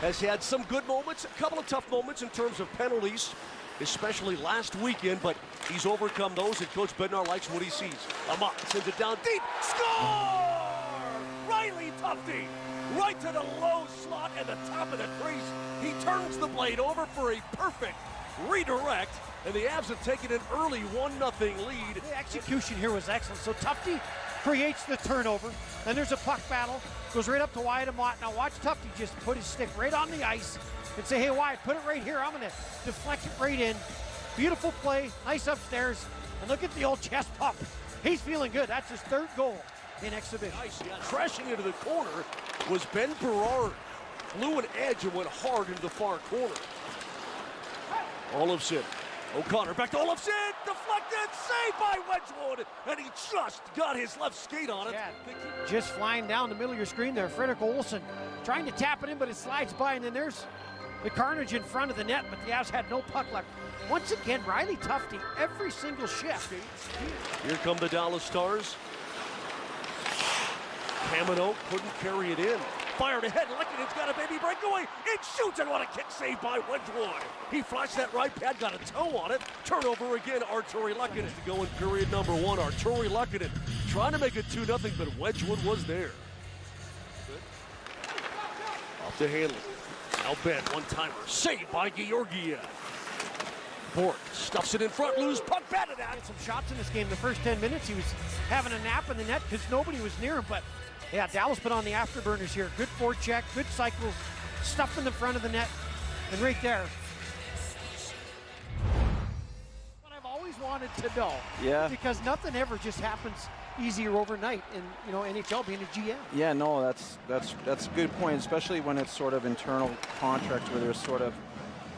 has had some good moments, a couple of tough moments in terms of penalties, especially last weekend, but he's overcome those, and Coach Bednar likes what he sees. Amok sends it down deep. Score! Riley Tufte, right to the low slot and the top of the crease. He turns the blade over for a perfect redirect, and the Avs have taken an early 1-0 lead. The execution here was excellent. So Tufte creates the turnover. Then there's a puck battle. Goes right up to Wyatt Amott. Now watch Tufte just put his stick right on the ice and say, hey, Wyatt, put it right here. I'm going to deflect it right in. Beautiful play. Nice upstairs. And look at the old chest pump. He's feeling good. That's his third goal in exhibition. Nice. Crashing into the corner was Ben Berard. Flew an edge and went hard into the far corner. Olofsson. O'Connor back to Olofsson. Deflected. Saved by Wedgwood. And he just got his left skate on it. Yeah, just flying down the middle of your screen there. Frederick Olsson trying to tap it in, but it slides by. And then there's the carnage in front of the net, but the Avs had no puck luck. Once again, Riley Tufte, every single shift. Here come the Dallas Stars. Camino couldn't carry it in. Fired ahead, Lekkonen's got a baby breakaway. It shoots, and what a kick save by Wedgwood. He flashed that right pad, got a toe on it. Turnover again, Artturi Lehkonen to go in period number 1. Artturi Lehkonen trying to make it 2-0, but Wedgwood was there. Off to Hanley. Now Ben, one-timer. Saved by Georgiev. Bort stuffs it in front, loose puck, batted out. Some shots in this game. The first 10 minutes, he was having a nap in the net because nobody was near him, but yeah, Dallas put on the afterburners here. Good forecheck, good cycles, stuff in the front of the net, and right there. What I've always wanted to know. Yeah. Because nothing ever just happens easy or overnight in NHL being a GM. Yeah, no, that's a good point, especially when it's sort of internal contracts where there's sort of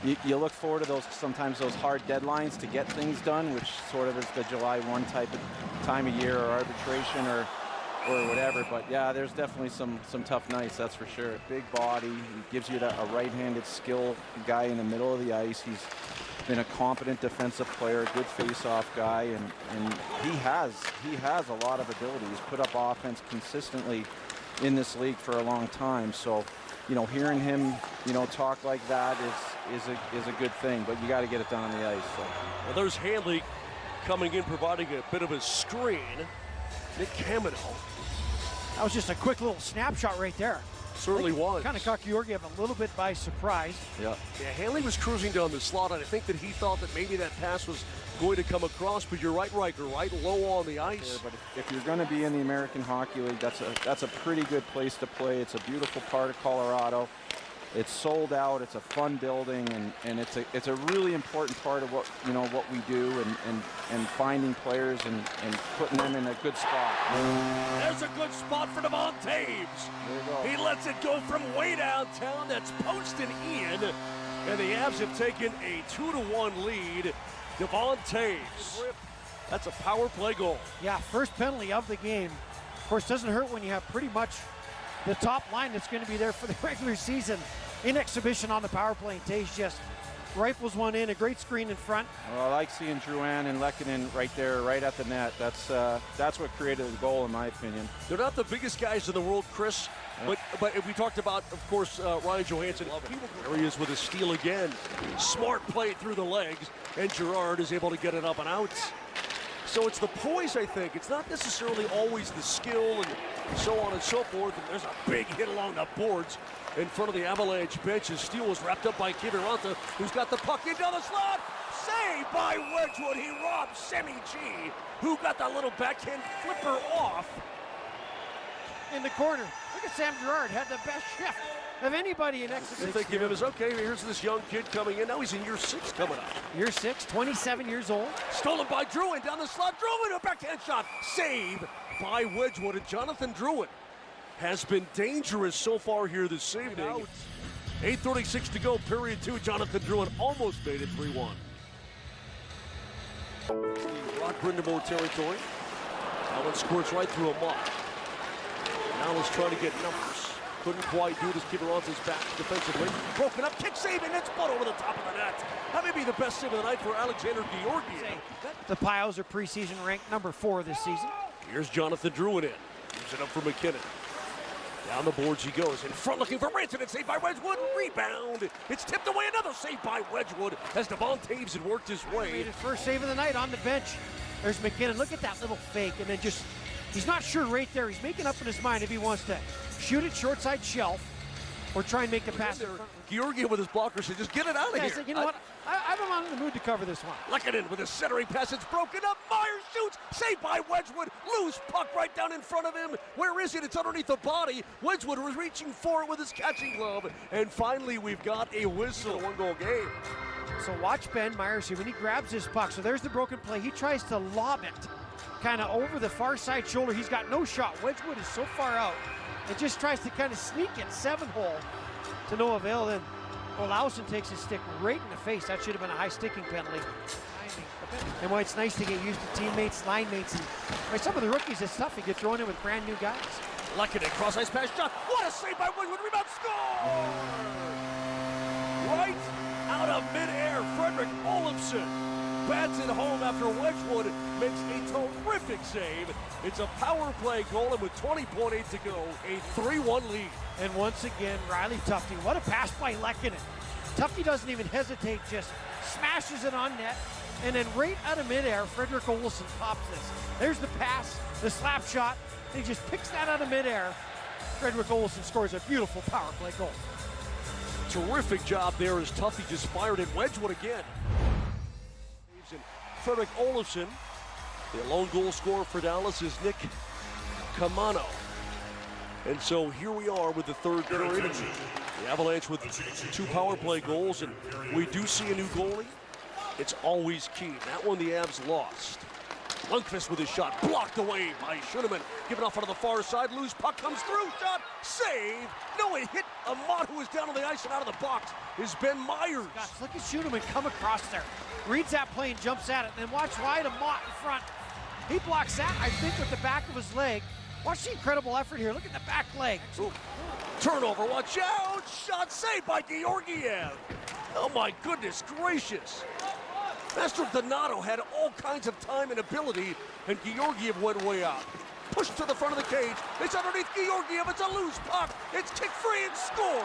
you look forward to sometimes those hard deadlines to get things done, which sort of is the July 1 type of time of year, or arbitration or whatever. But yeah, there's definitely some tough nights, that's for sure. Big body, he gives you a right-handed skill guy in the middle of the ice. He's been a competent defensive player, good face-off guy, and he has a lot of ability. He's put up offense consistently in this league for a long time. So, hearing him, talk like that is a good thing, but you got to get it done on the ice. So. Well, there's Hanley coming in, providing a bit of a screen. Nick Camino. That was just a quick little snapshot right there. Certainly was. Kind of caught Georgiev a little bit by surprise. Yeah, Hanley was cruising down the slot, and I think that he thought that maybe that pass was going to come across, but you're right, Riker, right low on the ice. Sure, but if you're going to be in the American Hockey League, that's a pretty good place to play. It's a beautiful part of Colorado. It's sold out. It's a fun building, and it's a really important part of what we do, and finding players and putting them in a good spot. There's a good spot for Devon Taves. He lets it go from way downtown. That's posted in, and the Avs have taken a 2-1 lead. Devon Taves. That's a power play goal. Yeah, first penalty of the game. Of course, doesn't hurt when you have pretty much the top line that's going to be there for the regular season in exhibition on the power play. And Taves just rifles one in, a great screen in front. Well, I like seeing Drouin and Lehkonen right there, right at the net. That's what created the goal, in my opinion. They're not the biggest guys in the world, Chris, but if we talked about, of course, Ryan Johansson. There he is with a steal again. Smart play through the legs, and Girard is able to get it up and out. So it's the poise, I think. It's not necessarily always the skill and so on and so forth. And there's a big hit along the boards in front of the Avalanche bench. His steal was wrapped up by Kiviranta, who's got the puck into the slot. Saved by Wedgwood. He robbed Semi G, who got that little backhand flipper off. In the corner. Look at Sam Girard, had the best shift of anybody in exhibition. They think of him as, okay, here's this young kid coming in. Now he's in year 6 coming up. Year 6, 27 years old. Stolen by Drouin down the slot. Drouin, a backhand shot. Save by Wedgwood. And Jonathan Drouin has been dangerous so far here this evening. 8:36 to go, period 2. Jonathan Drouin almost made it 3-1. Rock Brindamore territory. Allen squirts right through a mock. Allen's trying to get numbers. Couldn't quite do it as Kiviranta's back defensively. Broken up, kick save, and it's put over the top of the net. That may be the best save of the night for Alexander Georgiev. The Pios are preseason ranked number 4 this season. Here's Jonathan Drouin in. Gives it up for McKinnon. Down the boards he goes. In front looking for Ranson. It's saved by Wedgwood. Rebound. It's tipped away. Another save by Wedgwood as Devon Taves had worked his way. Made his first save of the night on the bench. There's McKinnon. Look at that little fake. And then just, he's not sure right there. He's making up in his mind if he wants to shoot it short side shelf or try and make the pass. Georgiev with his blocker said, just get it out of here. Said, you know what? I'm not in the mood to cover this one. Lekanen with a centering pass. It's broken up. Myers shoots. Saved by Wedgwood. Loose puck right down in front of him. Where is it? It's underneath the body. Wedgwood was reaching for it with his catching glove. And finally, we've got a whistle. One-goal game. So watch Ben Myers here when he grabs his puck. So there's the broken play. He tries to lob it kind of over the far side shoulder. He's got no shot. Wedgwood is so far out. It just tries to kind of sneak it 7-hole to no avail. Then Olausen takes his stick right in the face. That should have been a high sticking penalty. And why it's nice to get used to teammates, line mates, and by some of the rookies, it's tough to get thrown in with brand new guys. Lekanen cross ice pass shot. What a save by Wedgwood. Rebound score! Right out of midair, Frederick Olofsson bats it home after Wedgwood makes a terrific save. It's a power play goal, and with 20.8 to go, a 3-1 lead. And once again, Riley Tufte. What a pass by Lekanen. Tufte doesn't even hesitate, just smashes it on net. And then right out of midair, Frederick Olofsson pops this. There's the pass, the slap shot. And he just picks that out of midair. Frederick Olofsson scores a beautiful power play goal. Terrific job there as Tufte just fired at Wedgwood again. Frederick Olofsson, the lone goal scorer for Dallas is Nick Camano. And so here we are with the third period. The Avalanche with 2 power play goals, and we do see a new goalie. It's always key. That one the Avs lost. Lundqvist with his shot blocked away by Schoenemann. Given off onto the far side. Loose puck comes through. Shot. Save. No, it hit Amat, who was down on the ice, and out of the box is Ben Myers. Gosh, look at Schoenemann come across there. Reads that play and jumps at it. And then watch wide Amat in front. He blocks that, I think, with the back of his leg. Watch the incredible effort here. Look at the back leg. Ooh. Turnover. Watch out. Shot saved by Georgiev. Oh, my goodness gracious. Master Donato had all kinds of time and ability, and Georgiev went way out. Pushed to the front of the cage. It's underneath Georgiev. It's a loose puck. It's kicked free and scored.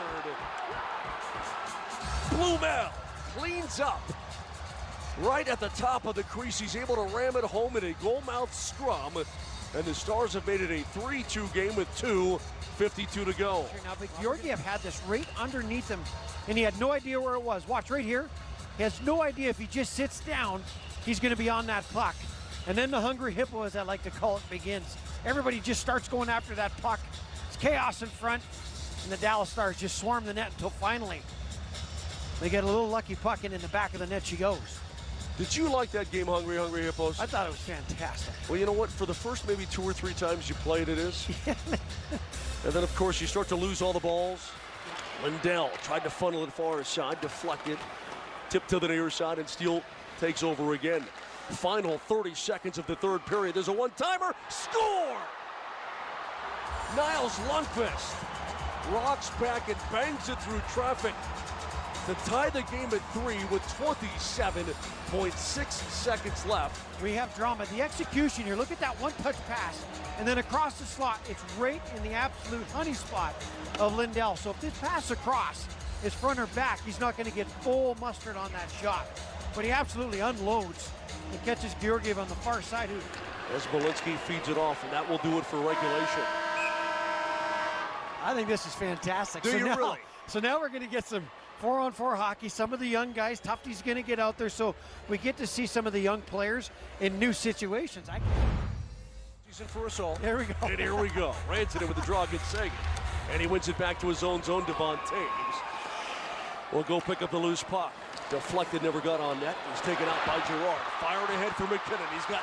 Blumel cleans up right at the top of the crease. He's able to ram it home in a goal-mouth scrum, and the Stars have made it a 3-2 game with 2:52 to go. Now, but Georgiev had this right underneath him, and he had no idea where it was. Watch right here. He has no idea if he just sits down, he's going to be on that puck. And then the hungry hippo, as I like to call it, begins. Everybody just starts going after that puck. It's chaos in front, and the Dallas Stars just swarm the net until finally they get a little lucky puck, and in the back of the net she goes. Did you like that game, Hungry Hippos? I thought it was fantastic. Well, you know what? For the first maybe 2 or 3 times you played it is. And then, of course, you start to lose all the balls. Lindell tried to funnel it far side, deflected. Tip to the near side, and Steele takes over again. Final 30 seconds of the third period. There's a one-timer. Score! Niles Lundqvist rocks back and bangs it through traffic to tie the game at 3 with 27.6 seconds left. We have drama. The execution here, look at that one-touch pass. And then across the slot, it's right in the absolute honey spot of Lindell. So if this pass across is front or back, he's not going to get full mustard on that shot. But he absolutely unloads and catches Georgiev on the far side. As Malinsky feeds it off, and that will do it for regulation. I think this is fantastic. Do you really? So now we're going to get some 4-on-4 hockey. Some of the young guys, Tufte's going to get out there, so we get to see some of the young players in new situations. Season for us all. Here we go. And here we go. Rantanen with the draw against Sagan. And he wins it back to his own zone. Devon Taves will go pick up the loose puck. Deflected, never got on net. He's taken out by Girard. Fired ahead for McKinnon. He's got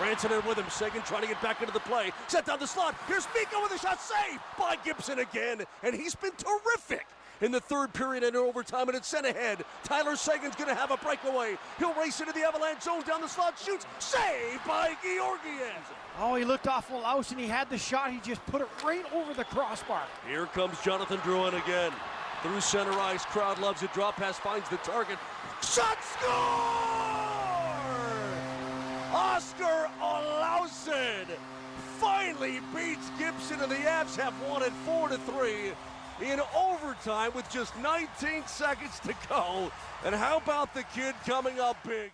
Rantanen with him. Sagan trying to get back into the play. Set down the slot. Here's Mika with a shot. Saved by Gibson again. And he's been terrific in the third period and in overtime, and it's sent ahead. Tyler Sagan's going to have a breakaway. He'll race into the Avalanche zone, down the slot, shoots, saved by Georgiev. Oh, he looked awful out, and he had the shot. He just put it right over the crossbar. Here comes Jonathan Drouin again. Through center ice, crowd loves it. Drop pass finds the target. Shot score! Oscar Olausen finally Riley beats Gibson, and the Avs have won it 4-3 in overtime with just 19 seconds to go. And how about the kid coming up big?